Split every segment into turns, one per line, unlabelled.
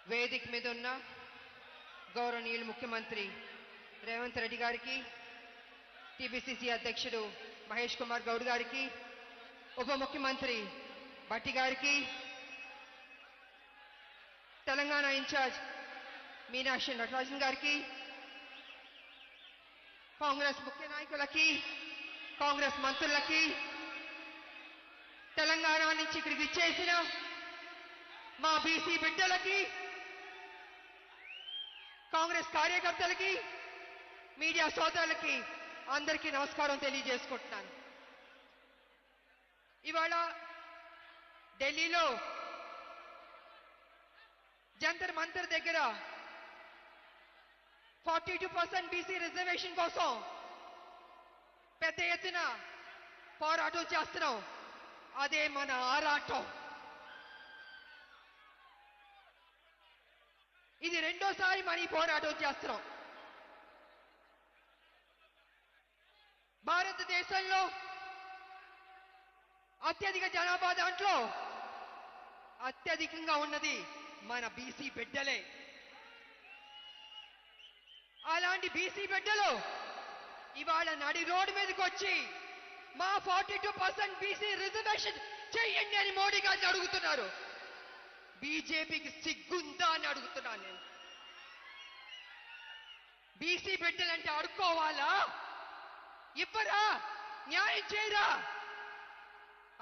వేదిక మీద ఉన్న గౌరవనీయులు ముఖ్యమంత్రి రేవంత్ రెడ్డి గారికి, టీపీసీసీ అధ్యక్షుడు మహేష్ కుమార్ గౌడ్ గారికి, ఉప ముఖ్యమంత్రి భట్టి గారికి, తెలంగాణ ఇన్ఛార్జ్ మీనాక్షి నటరాజన్ గారికి, కాంగ్రెస్ ముఖ్య నాయకులకి, కాంగ్రెస్ మంత్రులకి, తెలంగాణ నుంచి ఇక్కడికి విచ్చేసిన మా బీసీ బిడ్డలకి, కాంగ్రెస్ కార్యకర్తలకి, మీడియా సోదరులకి అందరికీ నమస్కారం తెలియజేసుకుంటున్నాను. ఇవాళ ఢిల్లీలో జంతర్ మంతర్ దగ్గర 42% బీసీ రిజర్వేషన్ కోసం పెద్ద ఎత్తున పోరాటం చేస్తున్నాం. అదే మన ఆరాటం. ఇది రెండోసారి మన ఈ పోరాటం చేస్తున్నాం. భారతదేశంలో అత్యధిక జనాభా దాంట్లో అత్యధికంగా ఉన్నది మన బీసీ బిడ్డలే. అలాంటి బీసీ బిడ్డలు ఇవాళ నడి రోడ్డు మీదకి వచ్చి మా 42% బీసీ రిజర్వేషన్ చెయ్యండి అని మోడీ గారిని అడుగుతున్నారు. బీజేపీకి సిగ్గుందా అని అడుగుతున్నాను నేను. బీసీ బిడ్డలంటే అడుక్కోవాలా? ఇవ్వరా? న్యాయం చేయరా?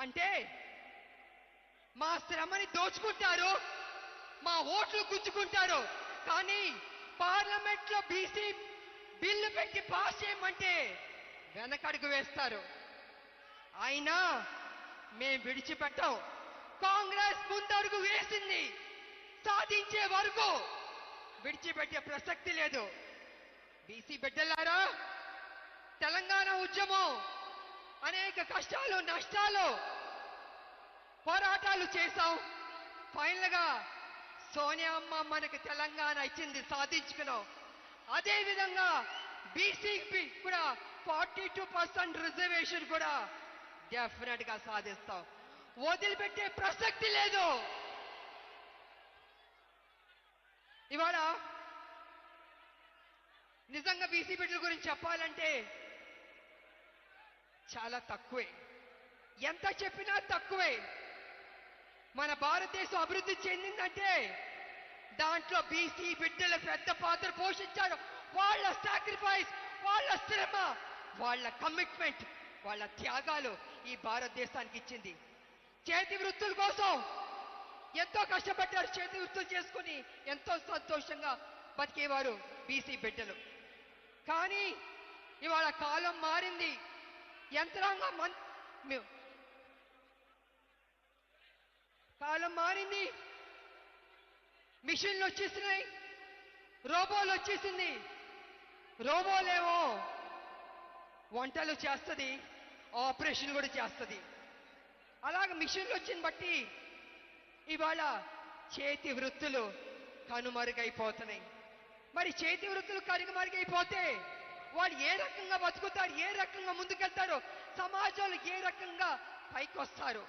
అంటే మా శ్రమని దోచుకుంటారు, మా ఓట్లు గుంజుకుంటారు. కానీ పార్లమెంట్ లో బీసీ బిల్లు పెట్టి పాస్ చేయమంటే వెనకడుగు వేస్తారు. అయినా మేం విడిచిపెట్టాం. కాంగ్రెస్ ముందడుగు వేసింది, సాధించే వరకు విడిచిపెట్టే ప్రసక్తి లేదు. బీసీ బిడ్డలారా, తెలంగాణ ఉద్యమం అనేక కష్టాలు, నష్టాలు, పోరాటాలు చేశాం. ఫైనల్ గా సోనియా అమ్మ మనకి తెలంగాణ ఇచ్చింది, సాధించుకున్నాం. అదే విధంగా బీసీకి కూడా 42% రిజర్వేషన్ కూడా డెఫినెట్ గా సాధిస్తాం. వదిలిపెట్టే ప్రసక్తి లేదు. ఇవాళ నిజంగా బీసీ బిడ్డల గురించి చెప్పాలంటే చాలా తక్కువే. ఎంత చెప్పినా తక్కువే. మన భారతదేశం అభివృద్ధి చెందిందంటే దాంట్లో బీసీ బిడ్డలు పెద్ద పాత్ర పోషించారు. వాళ్ళ సాక్రిఫైస్, వాళ్ళ శ్రమ, వాళ్ళ కమిట్మెంట్, వాళ్ళ త్యాగాలు ఈ భారతదేశానికి ఇచ్చింది. చేతి వృత్తుల కోసం ఎంతో కష్టపడ్డారు. చేతి వృత్తులు చేసుకుని ఎంతో సంతోషంగా బతికేవారు బీసీ బిడ్డలు. కానీ ఇవాళ కాలం మారింది. యంత్రాంగం కాలం మారింది. మిషన్లు వచ్చేసినాయి, రోబోలు వచ్చేసింది. రోబోలేమో వంటలు చేస్తుంది, ఆపరేషన్ కూడా చేస్తుంది. అలాగే మిషన్లు వచ్చిన బట్టి ఇవాళ చేతి వృత్తులు కనుమరుగైపోతున్నాయి. మరి చేతి వృత్తులు కనుమరుగైపోతే వాళ్ళు ఏ రకంగా బతుకుతారు, ఏ రకంగా ముందుకెళ్తారు, సమాజంలో ఏ రకంగా పైకి వస్తారు?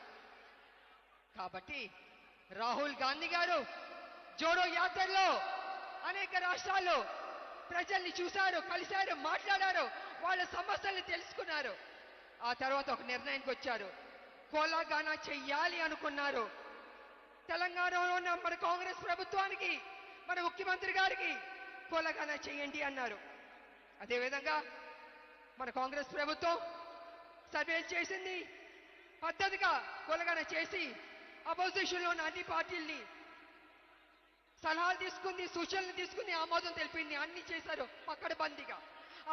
కాబట్టి రాహుల్ గాంధీ గారు జోడో యాత్రలో అనేక రాష్ట్రాల్లో ప్రజల్ని చూశారు, కలిశారు, మాట్లాడారు, వాళ్ళ సమస్యల్ని తెలుసుకున్నారు. ఆ తర్వాత ఒక నిర్ణయానికి వచ్చారు. కోలాగానా చెయ్యాలి అనుకున్నారు. తెలంగాణలో ఉన్న మన కాంగ్రెస్ ప్రభుత్వానికి, మన ముఖ్యమంత్రి గారికి కోలాగానా చెయ్యండి అన్నారు. అదేవిధంగా మన కాంగ్రెస్ ప్రభుత్వం సర్వేలు చేసింది, పద్ధతిగా కోలాగానా చేసి అపోజిషన్లో ఉన్న అన్ని పార్టీల్ని సలహాలు తీసుకుంది, సూచనలు తీసుకుంది, ఆమోదం తెలిపింది, అన్ని చేశారు పక్కడబందీగా.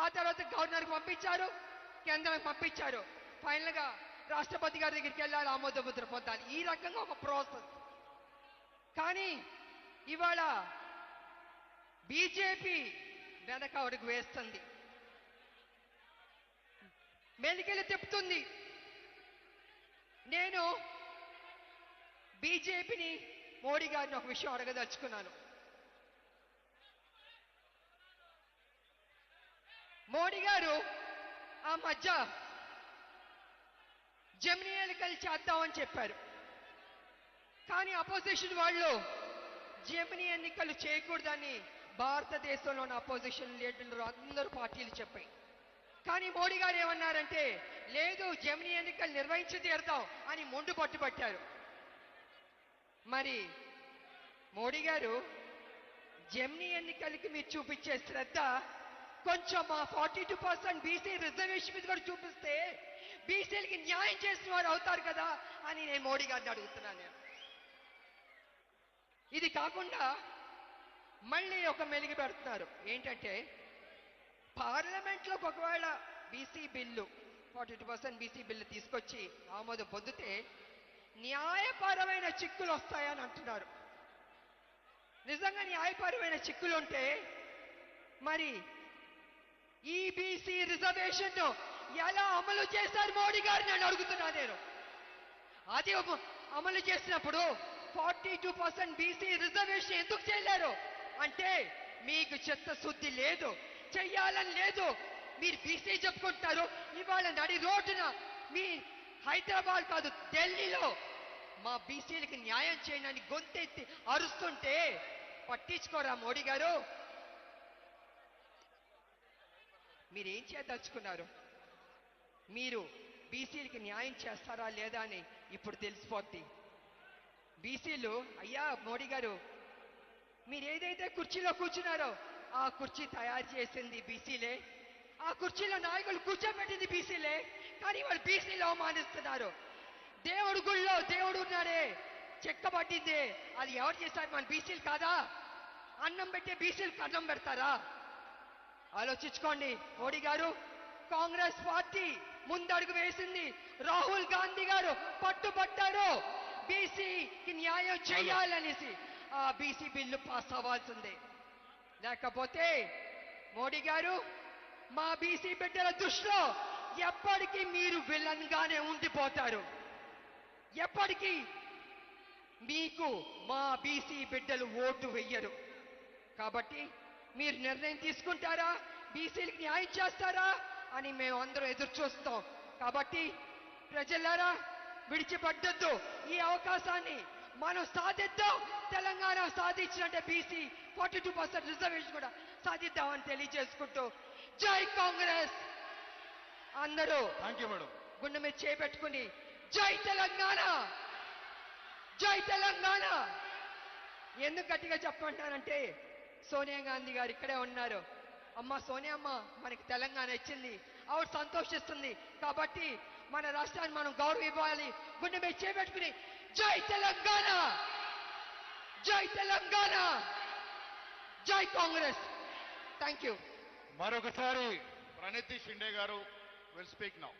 ఆ తర్వాత గవర్నర్కి పంపించారు, కేంద్రానికి పంపించారు. ఫైనల్ గా రాష్ట్రపతి గారి దగ్గరికి వెళ్ళాలి, ఆమోద ముద్ర పొందాలి. ఈ రకంగా ఒక ప్రాసెస్. కానీ ఇవాళ బీజేపీ వెనక అడుగు వేస్తుంది, మెలికెళ్ళి తిప్పుతుంది. నేను బీజేపీని, మోడీ గారిని ఒక విషయం అడగదలుచుకున్నాను. మోడీ గారు ఆ మధ్య జమినీ ఎన్నికలు చేద్దామని చెప్పారు. కానీ అపోజిషన్ వాళ్ళు జెమిని ఎన్నికలు చేయకూడదని భారతదేశంలోని అపోజిషన్ లీడర్లు అందరూ పార్టీలు చెప్పాయి. కానీ మోడీ గారు ఏమన్నారంటే లేదు జెమిని ఎన్నికలు నిర్వహించి తీరుతాం అని మొండు పట్టుబట్టారు. మరి మోడీ గారు జెమిని ఎన్నికలకి మీరు చూపించే శ్రద్ధ కొంచెం మా 42% బీసీ రిజర్వేషన్ మీద కూడా చూపిస్తే బీసీలకి న్యాయం చేసిన వారు అవుతారు కదా అని నేను మోడీ గారిని అడుగుతున్నాను. ఇది కాకుండా మళ్ళీ ఒక మెలిగి పెడుతున్నారు. ఏంటంటే పార్లమెంట్లోకి ఒకవేళ బీసీ బిల్లు 42% బీసీ బిల్లు తీసుకొచ్చి ఆమోదం పొందితే న్యాయపరమైన చిక్కులు వస్తాయని అంటున్నారు. నిజంగా న్యాయపరమైన చిక్కులు ఉంటే మరి ఈ బీసీ రిజర్వేషన్ ఎలా అమలు చేశారు మోడీ గారు నేను అడుగుతున్నా. నేను అది అమలు చేసినప్పుడు 42% బీసీ రిజర్వేషన్ ఎందుకు చేయలేరు అంటే మీకు చిత్తశుద్ధి లేదు, చెయ్యాలని లేదు. మీరు బీసీ చెప్పుకుంటారు, ఇవాళ నడి రోడ్డున మీ హైదరాబాద్ కాదు ఢిల్లీలో మా బీసీలకి న్యాయం చేయడానికి గొంతెత్తి అరుస్తుంటే పట్టించుకోరా మోడీ గారు? మీరేం చేయదలుచుకున్నారు? మీరు బీసీలకి న్యాయం చేస్తారా లేదా అని ఇప్పుడు తెలిసిపోద్ది. బీసీలు అయ్యా మోడీ గారు మీరు ఏదైతే కుర్చీలో కూర్చున్నారో ఆ కుర్చీ తయారు చేసింది బీసీలే, ఆ కుర్చీలో నాయకులు కూర్చోబెట్టింది బీసీలే, కానీ వాళ్ళు బీసీలు అవమానిస్తున్నారు. దేవుడు గుళ్ళో దేవుడు ఉన్నాడే చెక్కబట్టిందే అది ఎవరు చేశారు? మన బీసీలు కాదా? అన్నం పెట్టే బీసీలకు అన్నం పెడతారా? ఆలోచించుకోండి మోడీ గారు. కాంగ్రెస్ పార్టీ ముందడుగు వేసింది, రాహుల్ గాంధీ గారు పట్టుబట్టారు బీసీకి న్యాయం చేయాలనేసి. ఆ బీసీ బిల్లు పాస్ అవ్వాల్సిందే. లేకపోతే మోడీ గారు మా బీసీ బిడ్డల దృష్టిలో ఎప్పటికీ మీరు విలన్ గానే ఉండిపోతారు. ఎప్పటికీ మీకు మా బీసీ బిడ్డలు ఓటు వెయ్యరు. కాబట్టి మీరు నిర్ణయం తీసుకుంటారా, బీసీలకు న్యాయం చేస్తారా అని మేము అందరం ఎదురు చూస్తాం. కాబట్టి ప్రజలారా విడిచిపడ్డొద్దు, ఈ అవకాశాన్ని మనం సాధిద్దాం. తెలంగాణ సాధించినట్టే బీసీ 42% రిజర్వేషన్ కూడా సాధిద్దామని తెలియజేసుకుంటూ జై కాంగ్రెస్. అందరూ గుండె మీద చేపెట్టుకుని జై తెలంగాణ, జై తెలంగాణ. ఎందుకు గట్టిగా చెప్పమంటానంటే సోనియా గాంధీ గారు ఇక్కడే ఉన్నారు. అమ్మ సోనియా అమ్మ మనకి తెలంగాణ ఇచ్చింది, ఆవిడ సంతోషిస్తుంది. కాబట్టి మన రాష్ట్రాన్ని మనం గౌరవం ఇవ్వాలి. గుండె మీద చేపెట్టుకుని జై తెలంగాణ, జై తెలంగాణ, జై కాంగ్రెస్. Thank you.
మరొకసారి ప్రణీతి షిండే గారు విల్ స్పీక్ నౌ.